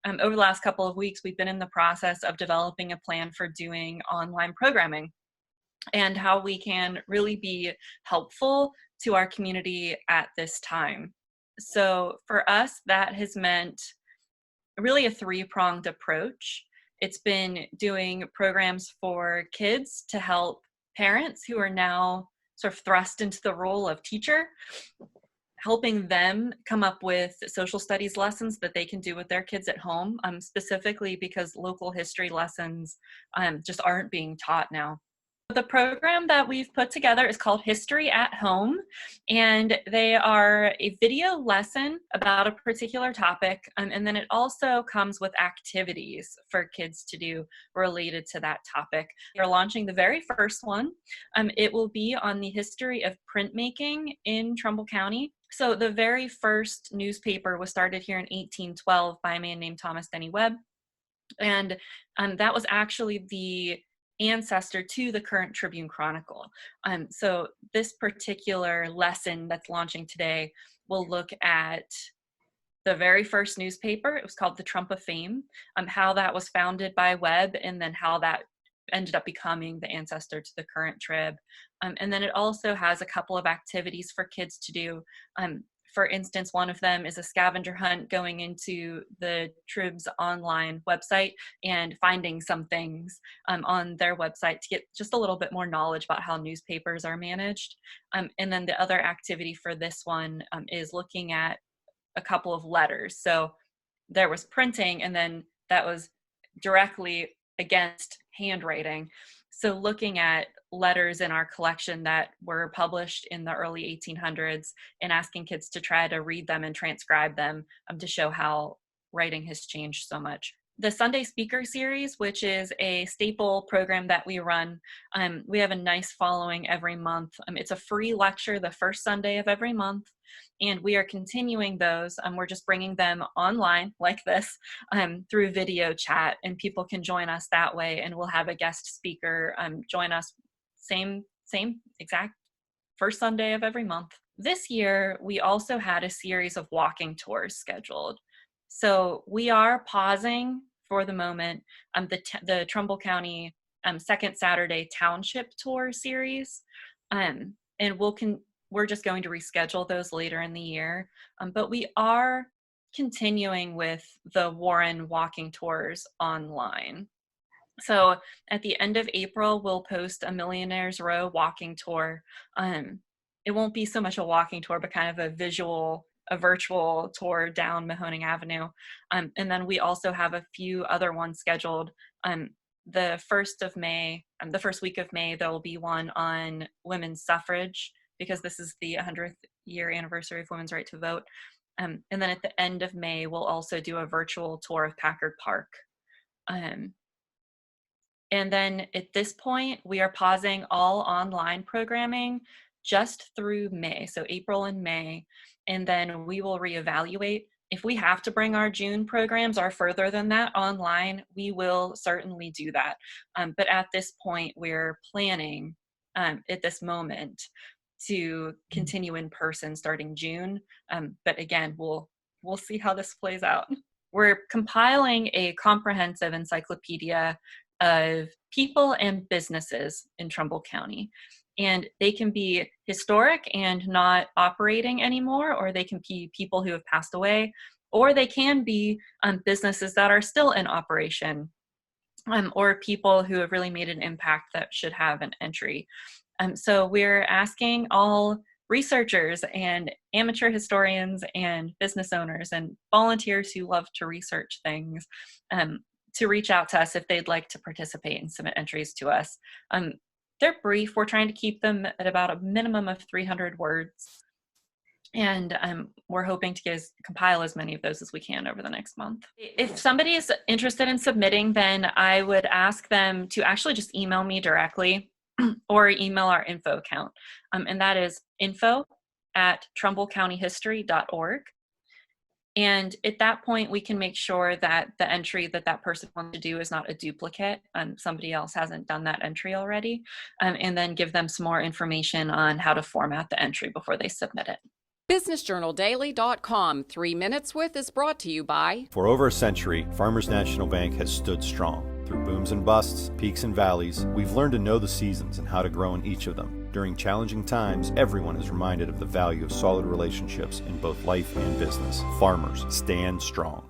over the last couple of weeks, we've been in the process of developing a plan for doing online programming and how we can really be helpful to our community at this time. So for us, that has meant really a three-pronged approach. It's been doing programs for kids to help parents who are now sort of thrust into the role of teacher, helping them come up with social studies lessons that they can do with their kids at home, specifically because local history lessons just aren't being taught now. The program that we've put together is called History at Home, and they are a video lesson about a particular topic, and then it also comes with activities for kids to do related to that topic. We're launching the very first one. It will be on the history of printmaking in Trumbull County. So the very first newspaper was started here in 1812 by a man named Thomas Denny Webb, and that was actually the ancestor to the current Tribune Chronicle. So this particular lesson that's launching today will look at the very first newspaper. It was called the Trump of Fame, how that was founded by Webb, and then how that ended up becoming the ancestor to the current Trib. And then it also has a couple of activities for kids to do. For instance, one of them is a scavenger hunt going into the Trib's online website and finding some things on their website to get just a little bit more knowledge about how newspapers are managed. And then the other activity for this one is looking at a couple of letters. So there was printing, and then that was directly against handwriting. So looking at letters in our collection that were published in the early 1800s and asking kids to try to read them and transcribe them to show how writing has changed so much. The Sunday Speaker Series, which is a staple program that we run, we have a nice following every month. It's a free lecture the first Sunday of every month, and we are continuing those. We're just bringing them online like this through video chat, and people can join us that way, and we'll have a guest speaker join us same exact first Sunday of every month. This year, we also had a series of walking tours scheduled. So we are pausing for the moment the Trumbull County Second Saturday Township Tour series, and we're just going to reschedule those later in the year. But we are continuing with the Warren walking tours online. So at the end of April, we'll post a Millionaire's Row walking tour. It won't be so much a walking tour, but kind of a virtual tour down Mahoning Avenue. And then we also have a few other ones scheduled. The first week of May, there will be one on women's suffrage, because this is the 100th year anniversary of women's right to vote. And then at the end of May, we'll also do a virtual tour of Packard Park. And then at this point, we are pausing all online programming just through May, so April and May, and then we will reevaluate. If we have to bring our June programs or further than that online, we will certainly do that. But at this point, we're planning at this moment to continue in person starting June. But again, we'll see how this plays out. We're compiling a comprehensive encyclopedia of people and businesses in Trumbull County. And they can be historic and not operating anymore, or they can be people who have passed away, or they can be businesses that are still in operation, or people who have really made an impact that should have an entry. So we're asking all researchers and amateur historians and business owners and volunteers who love to research things to reach out to us if they'd like to participate and submit entries to us. They're brief. We're trying to keep them at about a minimum of 300 words. And we're hoping to compile as many of those as we can over the next month. If somebody is interested in submitting, then I would ask them to actually just email me directly or email our info account. And that is info@trumbullcountyhistory.org. And at that point, we can make sure that the entry that person wants to do is not a duplicate, somebody else hasn't done that entry already, and then give them some more information on how to format the entry before they submit it. BusinessJournalDaily.com 3 Minutes With is brought to you by... For over a century, Farmers National Bank has stood strong. Through booms and busts, peaks and valleys, we've learned to know the seasons and how to grow in each of them. During challenging times, everyone is reminded of the value of solid relationships in both life and business. Farmers, stand strong.